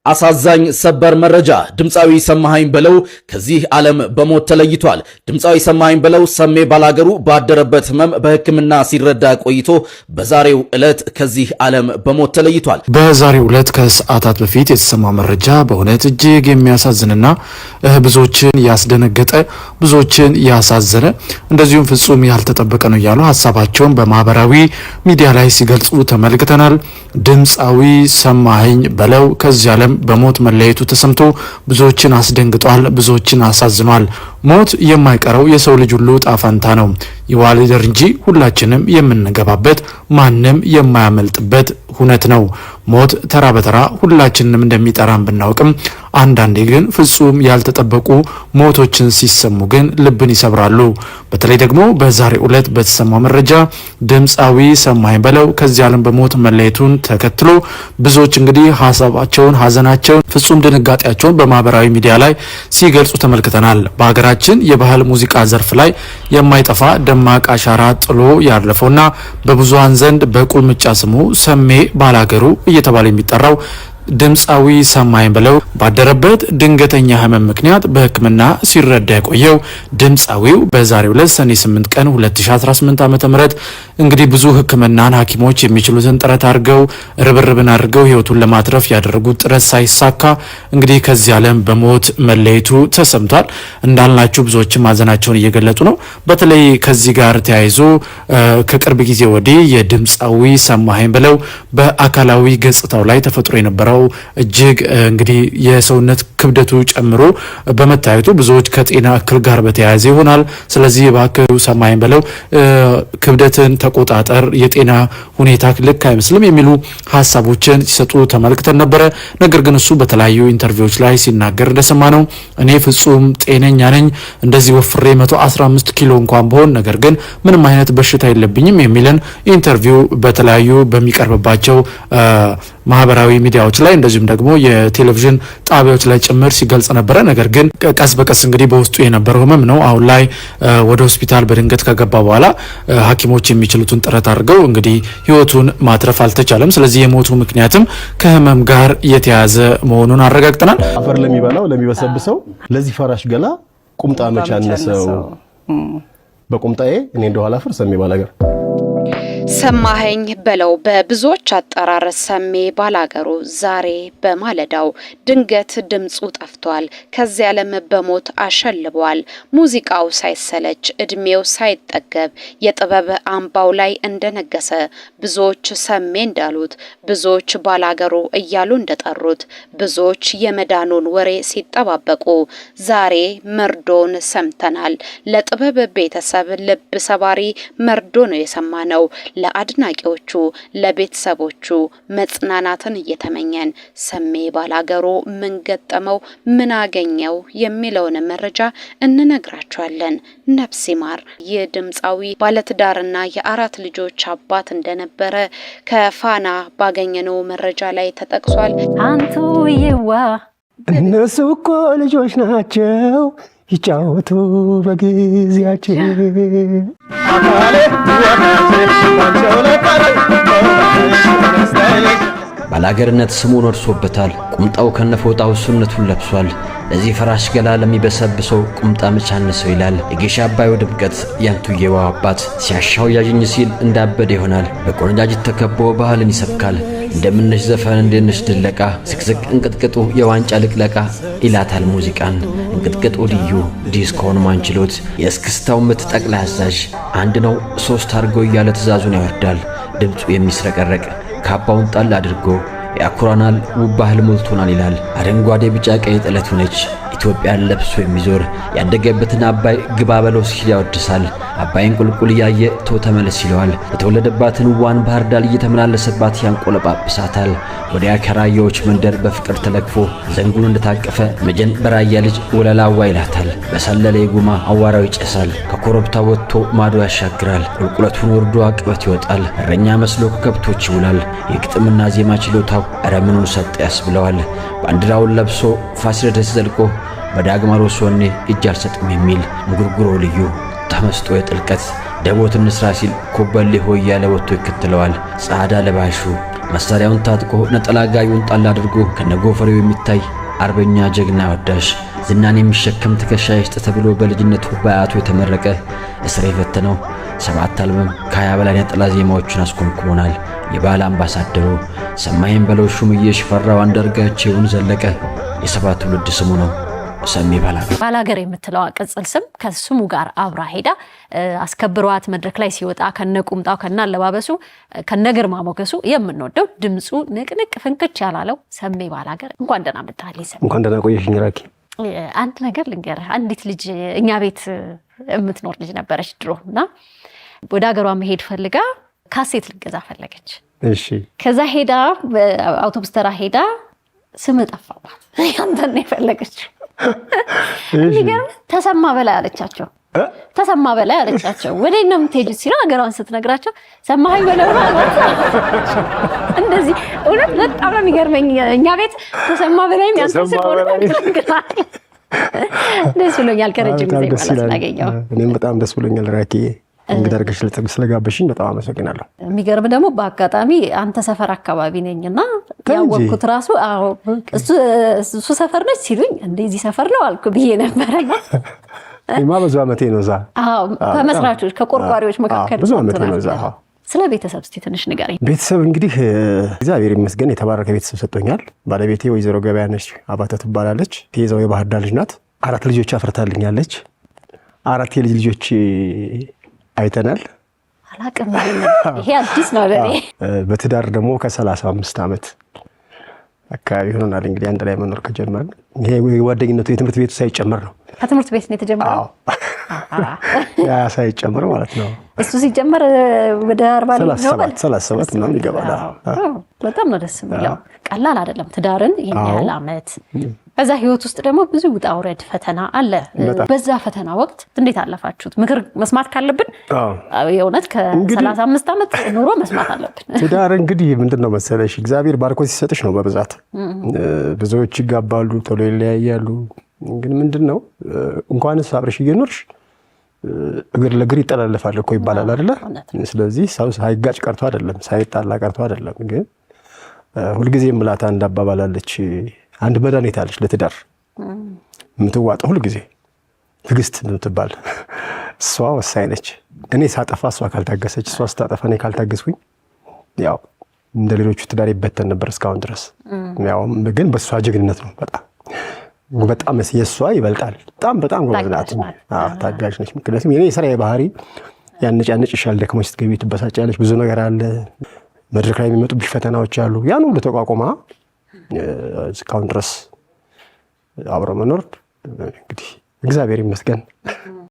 አሳዛኝ ሰበር መረጃ ድምፃዊ ሰማሃኝ በለው ከዚህ ዓለም በሞት ተለይቷል። ድምፃዊ ሰማሃኝ በለው ሰሜ ባላገሩ ባደረበት ህመም በሕክምና ሲረዳ ቆይቶ በዛሬው ዕለት ከዚህ ዓለም በሞት ተለይቷል። በዛሬው ዕለት ከሰዓታት በፊት የተሰማ መረጃ በእውነት እጅግ የሚያሳዝንና ብዙዎችን ያስደነገጠ ብዙዎችን ያሳዘነ እንደዚሁም ፍጹም ያልተጠበቀ ነው ያሉ ሐሳባቸውን በማህበራዊ ሚዲያ ላይ ሲገልጹ ተመልክተናል። ድምፃዊ ሰማሃኝ በለው ከዚህ ዓለም በሞት መለየቱ ተሰምቶ ብዙዎችን አስደንግጧል፣ ብዙዎችን አሳዝኗል። ሞት የማይቀረው የሰው ልጅ ሁሉ ጣፋንታ ነው። ይዋልደር እንጂ ሁላችንም የምንገባበት ማንም የማያመልጥበት ሁነት ነው። ሞት ተራ በተራ ሁላችንም እንደሚጠራን ብናውቅም አንዳንዴ ግን ፍጹም ያልተጠበቁ ሞቶችን ሲሰሙ ግን ልብን ይሰብራሉ። በተለይ ደግሞ በዛሬው ዕለት በተሰማው መረጃ ድምፃዊ ሰማሃኝ በለው ከዚህ ዓለም በሞት መለየቱን ተከትሎ ብዙዎች እንግዲህ ሐሳባቸውን፣ ሐዘናቸውን፣ ፍጹም ድንጋጤያቸውን በማህበራዊ ሚዲያ ላይ ሲገልጹ ተመልክተናል። በሀገራችን የባህል ሙዚቃ ዘርፍ ላይ የማይጠፋ ደማቅ አሻራ ጥሎ ያለፈውና በብዙሃን ዘንድ በቁልምጫ ስሙ ሰሜ ባላገሩ እየተባለ የሚጠራው ድምፃዊ ሰማሃኝ በለው ባደረበት ድንገተኛ ህመም ምክንያት በሕክምና ሲረዳ የቆየው ድምፃዊው በዛሬው ዕለት ሰኔ 8 ቀን 2018 ዓ.ም እንግዲህ ብዙ ሕክምናን ሐኪሞች የሚችሉትን ጥረት አድርገው ርብርብን አድርገው ህይወቱን ለማትረፍ ያደረጉት ጥረት ሳይሳካ እንግዲህ ከዚህ ዓለም በሞት መለየቱ ተሰምቷል። እንዳልናችሁ ብዙዎችም ማዘናቸውን እየገለጹ ነው። በተለይ ከዚህ ጋር ተያይዞ ከቅርብ ጊዜ ወዲህ የድምፃዊ ሰማሃኝ በለው በአካላዊ ገጽታው ላይ ተፈጥሮ የነበረው እጅግ እንግዲህ የሰውነት ክብደቱ ጨምሮ በመታየቱ ብዙዎች ከጤና እክል ጋር በተያያዘ ይሆናል። ስለዚህ ባከሩ ሰማሃኝ በለው ክብደትን ተቆጣጠር፣ የጤና ሁኔታ ልክ አይመስልም የሚሉ ሐሳቦችን ሲሰጡ ተመልክተን ነበረ። ነገር ግን እሱ በተለያዩ ኢንተርቪዎች ላይ ሲናገር እንደሰማነው እኔ ፍጹም ጤነኛ ነኝ፣ እንደዚህ ወፍሬ 115 ኪሎ እንኳን ብሆን ነገር ግን ምንም አይነት በሽታ የለብኝም የሚልን ኢንተርቪው በተለያዩ በሚቀርብባቸው ማህበራዊ ሚዲያዎች ላይ እንደዚሁም ደግሞ የቴሌቪዥን ጣቢያዎች ላይ ጭምር ሲገልጽ ነበረ። ነገር ግን ቀስ በቀስ እንግዲህ በውስጡ የነበረው ህመም ነው። አሁን ላይ ወደ ሆስፒታል በድንገት ከገባ በኋላ ሐኪሞች የሚችሉትን ጥረት አድርገው እንግዲህ ህይወቱን ማትረፍ አልተቻለም። ስለዚህ የሞቱ ምክንያትም ከህመም ጋር የተያዘ መሆኑን አረጋግጠናል። አፈር ለሚበላው ለሚበሰብሰው ለዚህ ፈራሽ ገላ ቁምጣ መቻነሰው በቁምጣዬ እኔ እንደኋላ አፈር ሰሜ ባላገር ሰማሃኝ በለው በብዙዎች አጠራር ሰሜ ባላገሩ ዛሬ በማለዳው ድንገት ድምጹ ጠፍቷል። ከዚህ ዓለም በሞት አሸልቧል። ሙዚቃው ሳይሰለች እድሜው ሳይጠገብ የጥበብ አምባው ላይ እንደነገሰ ብዙዎች ሰሜ እንዳሉት፣ ብዙዎች ባላገሩ እያሉ እንደጠሩት፣ ብዙዎች የመዳኑን ወሬ ሲጠባበቁ ዛሬ መርዶን ሰምተናል። ለጥበብ ቤተሰብ ልብ ሰባሪ መርዶ ነው የሰማነው። ለአድናቂዎቹ ለቤተሰቦቹ መጽናናትን እየተመኘን ሰሜ ባላገሩ ምን ገጠመው ምን አገኘው የሚለውን መረጃ እንነግራችኋለን። ነፍስ ይማር። የድምፃዊ ባለትዳርና የአራት ልጆች አባት እንደነበረ ከፋና ባገኘነው መረጃ ላይ ተጠቅሷል። አንቱ ይዋ እነሱ እኮ ልጆች ናቸው ይጫወቱ በጊዜያቸው። ባላገርነት ስሙን ወርሶበታል። ቁምጣው ከነፎጣው እሱነቱን ለብሷል። ለዚህ ፈራሽ ገላ ለሚበሰብሰው ቁምጣ መቻነሰው ይላል። የጌሻ አባዩ ድምቀት ያንቱየው አባት ሲያሻው ያጅኝ ሲል እንዳበደ ይሆናል። በቆነጃጅት ተከቦ ባህልን ይሰብካል። እንደምነሽ ዘፈን እንደነሽ ድለቃ ስቅስቅ እንቅጥቅጡ የዋንጫ ልቅለቃ ይላታል ሙዚቃን። እንቅጥቅጡ ልዩ ዲስኮን ማንችሎት የእስክስታው ምት ጠቅላይ አዛዥ አንድ ነው ሶስት አድርጎ እያለ ትእዛዙን ያወርዳል። ድምፁ የሚስረቀረቅ ካባውን ጣል አድርጎ ያኩራናል፣ ውብ ባህል ሞልቶናል ይላል። አረንጓዴ ቢጫ ቀይ ጥለቱ ነች ኢትዮጵያን ለብሶ የሚዞር ያደገበትን አባይ ግባ በለው ሲል ያወድሳል። አባይን ቁልቁል ያየ ቶ ተመለስ ይለዋል። የተወለደባትን ዋን ባህር ዳር እየተመላለሰባት ያንቆለጳጵሳታል። ወዲያ ከራያዎች መንደር በፍቅር ተለክፎ ዘንጉን እንደታቀፈ መጀን በራያ ልጅ ወለላዋ ይላታል። በሰለለ የጉማ አዋራው ይጨሳል። ከኮረብታ ወጥቶ ማዶ ያሻግራል። ቁልቁለቱን ወርዶ አቅበት ይወጣል። እረኛ መስሎ ከከብቶች ይውላል። የግጥምና ዜማ ችሎታው አረምኑን ሰጠ ያስብለዋል። ባንዲራውን ለብሶ ፋሲለደስ ዘልቆ በዳግማሮስ ወኔ እጅ አልሰጥም የሚል እንጉርጉሮ ልዩ ተመስጦ የጥልቀት ደቦት እንስራ ሲል ኮበሌ ሆይ ያለ ወጥቶ ይከተለዋል። ጻዕዳ ለባሹ መሳሪያውን ታጥቆ ነጠላ ጋዩን ጣል አድርጎ ከነጎፈሬው የሚታይ አርበኛ ጀግና ወዳሽ ዝናን የሚሸከም ትከሻ ይስጥ ተብሎ በልጅነቱ በአያቱ የተመረቀ እስር የፈተነው 7 አልበም ከ20 በላይ ነጠላ ዜማዎችን አስኮምኩሞናል። የባህል አምባሳደሩ ሰማኸኝ በለው ሹምዬ ሽፈራው አንዳርጋቸውን ዘለቀ የሰባት ትውልድ ስሙ ነው ሰሜ ባላገር። ባላገር የምትለው ቅጽል ስም ከስሙ ጋር አብራ ሄዳ አስከብሯት መድረክ ላይ ሲወጣ ከነቁምጣው ከነአለባበሱ ከነግርማ ሞገሱ የምንወደው ድምጹ ንቅንቅ ፍንክች ያላለው ሰሜ ባላገር እንኳን ደህና መጣህ። እንኳን ደህና ቆየሽኝ ራኪ። አንድ ነገር ልንገርህ። አንዲት ልጅ እኛ ቤት የምትኖር ልጅ ነበረች ድሮና ወደ ሀገሯ መሄድ ፈልጋ ካሴት ልገዛ ፈለገች። እሺ ከዛ ሄዳ አውቶቡስ ተራ ሄዳ ስም ጠፋባት። ያንተን ነው የፈለገችው። የሚገርም ተሰማ በላይ አለቻቸው። ተሰማ በላይ አለቻቸው። ወዴት ነው የምትሄጂው ሲሉ ሀገሯን ስትነግራቸው ሰማኸኝ በለው እንደዚህ። እውነት በጣም ነው የሚገርመኝ። እኛ ቤት ተሰማ በላይ ያንተን ስለሆነ ደስ ብሎኛል። ከረጅም ጊዜ በኋላ ስላገኘው እኔም በጣም ደስ ብሎኛል ራኪ። እንግዲህ አድርገሽ ስለጋበሽኝ በጣም አመሰግናለሁ። የሚገርም ደግሞ በአጋጣሚ አንተ ሰፈር አካባቢ ነኝና ያወቅኩት ራሱ እሱ ሰፈር ነች ሲሉኝ እንደዚህ ሰፈር ነው አልኩ ብዬ ነበረና ብዙ ዓመቴ ነው እዛ። ከመስራቾች ከቆርቋሪዎች መካከል ብዙ ዓመቴ ነው እዛ። ስለ ቤተሰብ እስቲ ትንሽ ንገረኝ። ቤተሰብ እንግዲህ እግዚአብሔር ይመስገን የተባረከ ቤተሰብ ሰጥቶኛል። ባለቤቴ ወይዘሮ ገበያነች አባተ ትባላለች። የዛው የባህር ዳር ልጅ ናት። 4 ልጆች አፍርታልኛለች። 4 የልጅ ልጆች አይተናል። አላቅም ይሄ አዲስ ነው ለኔ። በትዳር ደግሞ ከ35 ዓመት አካባቢ ሆኖናል። እንግዲህ አንድ ላይ መኖር ከጀመርን ይሄ ጓደኝነቱ የትምህርት ቤቱ ሳይጨመር ነው። ከትምህርት ቤት ነው የተጀመረው? ያ ሳይጨመር ማለት ነው። እሱ ሲጀመር ወደ 40 ነው 37 ምናምን ይገባል። በጣም ነው ደስ የሚለው። ቀላል አይደለም ትዳርን ይሄን ያህል ዓመት። በዛ ህይወት ውስጥ ደግሞ ብዙ ውጣ ውረድ ፈተና አለ። በዛ ፈተና ወቅት እንዴት አለፋችሁት? ምክር መስማት ካለብን የእውነት ከ35 ዓመት ኑሮ መስማት አለብን። ትዳር እንግዲህ ምንድነው መሰለሽ እግዚአብሔር ባርኮ ሲሰጥሽ ነው በብዛት። ብዙዎች ይጋባሉ ቶሎ ይለያያሉ። ግን ምንድነው እንኳንስ አብረሽ እየኖርሽ እግር ለእግር ይጠላለፋል እኮ ይባላል አይደለ? ስለዚህ ሰው ሳይጋጭ ቀርቶ አይደለም፣ ሳይጣላ ቀርቶ አይደለም። ግን ሁልጊዜ ምላት አንድ አባባል አለች፣ አንድ መድኃኒት አለች ለትዳር የምትዋጠው ሁልጊዜ ትዕግስት የምትባል እሷ ወሳኝ ነች። እኔ ሳጠፋ እሷ ካልታገሰች፣ እሷ ስታጠፋ እኔ ካልታገስኩኝ ያው እንደ ሌሎቹ ትዳር ይበተን ነበር እስካሁን ድረስ። ያው ግን በእሷ ጀግንነት ነው በጣም የእሷ ይበልጣል። በጣም ጎበዝ ናት፣ ታጋሽ ነች። ምክንያቱም የኔ የስራዬ ባህሪ ያነጫነጭሻል፣ ደክሞሽ ስትገቢ ትበሳጫለሽ፣ ብዙ ነገር አለ፣ መድረክ ላይ የሚመጡብሽ ፈተናዎች አሉ። ያን ሁሉ ተቋቁማ እስካሁን ድረስ አብሮ መኖር እንግዲህ እግዚአብሔር ይመስገን